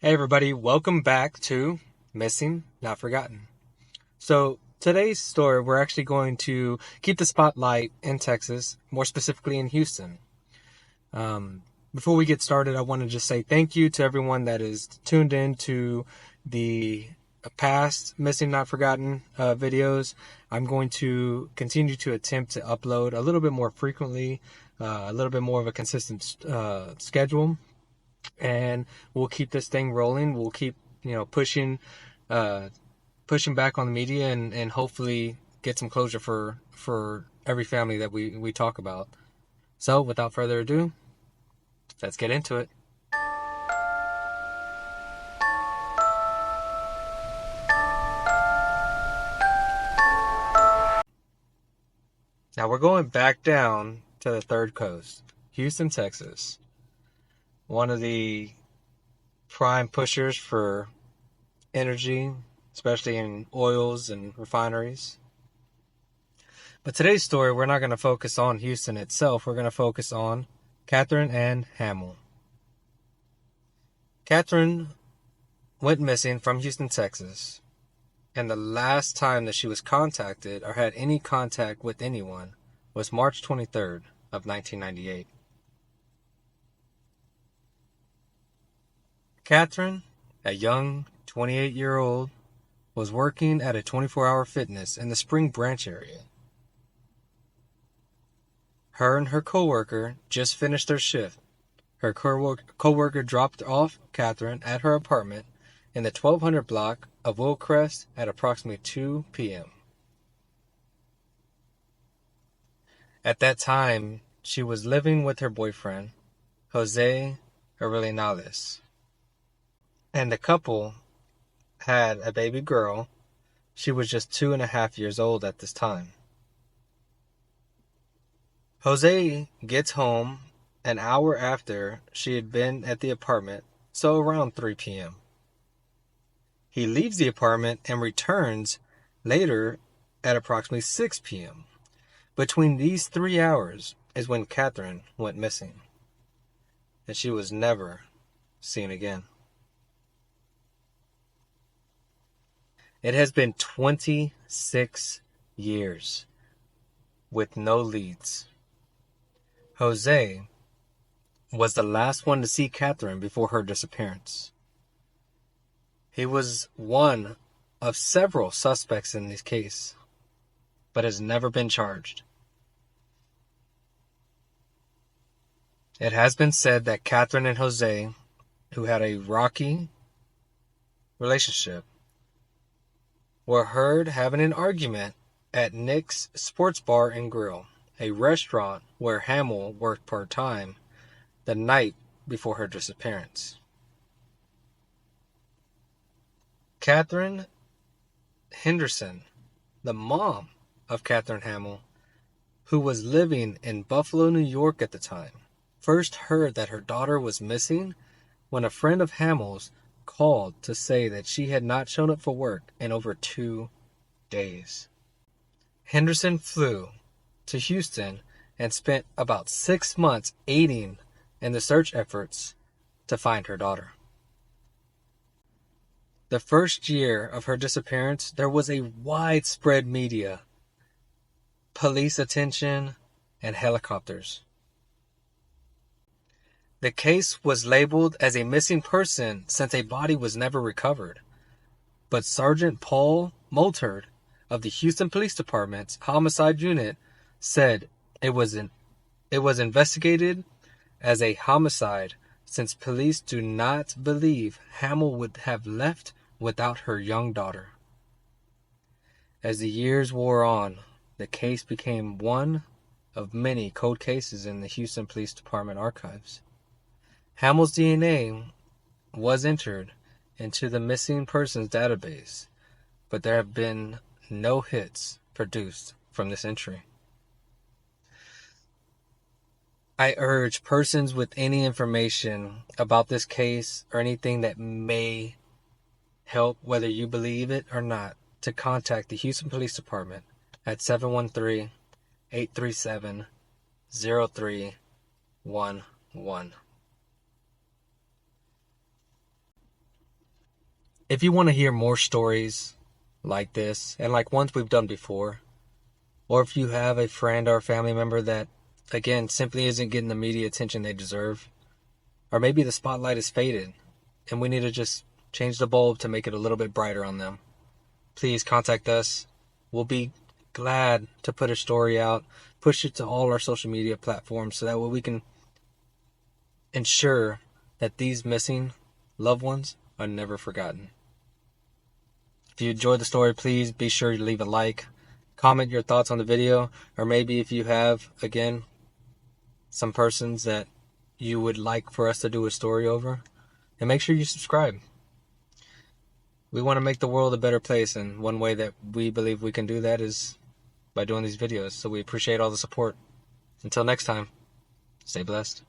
Hey everybody, welcome back to Missing Not Forgotten. So today's story, we're actually going to keep the spotlight in Texas, more specifically in Houston. Before we get started, I want to just say thank you to everyone that is tuned in to the past Missing Not Forgotten videos. I'm going to continue to attempt to upload a little bit more frequently, a little bit more of a consistent schedule. And we'll keep this thing rolling. We'll keep, pushing back on the media and hopefully get some closure for every family that we talk about. So without further ado, let's get into it. Now we're going back down to the Third Coast, Houston, Texas. One of the prime pushers for energy, especially in oils and refineries. But today's story, we're not going to focus on Houston itself. We're going to focus on Catherine Ann Hammel. Catherine went missing from Houston, Texas, and the last time that she was contacted or had any contact with anyone was March 23rd of 1998. Catherine, a young 28-year-old, was working at a 24-hour fitness in the Spring Branch area. Her and her coworker just finished their shift. Her coworker dropped off Catherine at her apartment in the 1200 block of Willcrest at approximately 2 p.m. At that time, she was living with her boyfriend, Jose Arenales. And the couple had a baby girl. She was just 2.5 years old at this time. Jose gets home an hour after she had been at the apartment, so around 3 p.m. He leaves the apartment and returns later at approximately 6 p.m. Between these 3 hours is when Catherine went missing, and she was never seen again. It has been 26 years with no leads. Jose was the last one to see Catherine before her disappearance. He was one of several suspects in this case, but has never been charged. It has been said that Catherine and Jose, who had a rocky relationship, were heard having an argument at Nick's Sports Bar and Grill, a restaurant where Hammel worked part-time, the night before her disappearance. Catherine Henderson, the mom of Catherine Hammel, who was living in Buffalo, New York at the time, first heard that her daughter was missing when a friend of Hammel's called to say that she had not shown up for work in over 2 days. Henderson flew to Houston and spent about 6 months aiding in the search efforts to find her daughter. The first year of her disappearance, there was a widespread media, police attention, and helicopters. The case was labeled as a missing person since a body was never recovered. But Sergeant Paul Moultard of the Houston Police Department's homicide unit said it was investigated as a homicide since police do not believe Hammel would have left without her young daughter. As the years wore on, the case became one of many cold cases in the Houston Police Department archives. Hammel's DNA was entered into the missing persons database, but there have been no hits produced from this entry. I urge persons with any information about this case or anything that may help, whether you believe it or not, to contact the Houston Police Department at 713-837-0311. If you want to hear more stories like this, and like ones we've done before, or if you have a friend or a family member that, again, simply isn't getting the media attention they deserve, or maybe the spotlight is faded and we need to just change the bulb to make it a little bit brighter on them, please contact us. We'll be glad to put a story out, push it to all our social media platforms so that way we can ensure that these missing loved ones are never forgotten. If you enjoyed the story, please be sure to leave a like, comment your thoughts on the video, or maybe if you have, again, some persons that you would like for us to do a story over, and make sure you subscribe. We want to make the world a better place, and one way that we believe we can do that is by doing these videos. So we appreciate all the support. Until next time, stay blessed.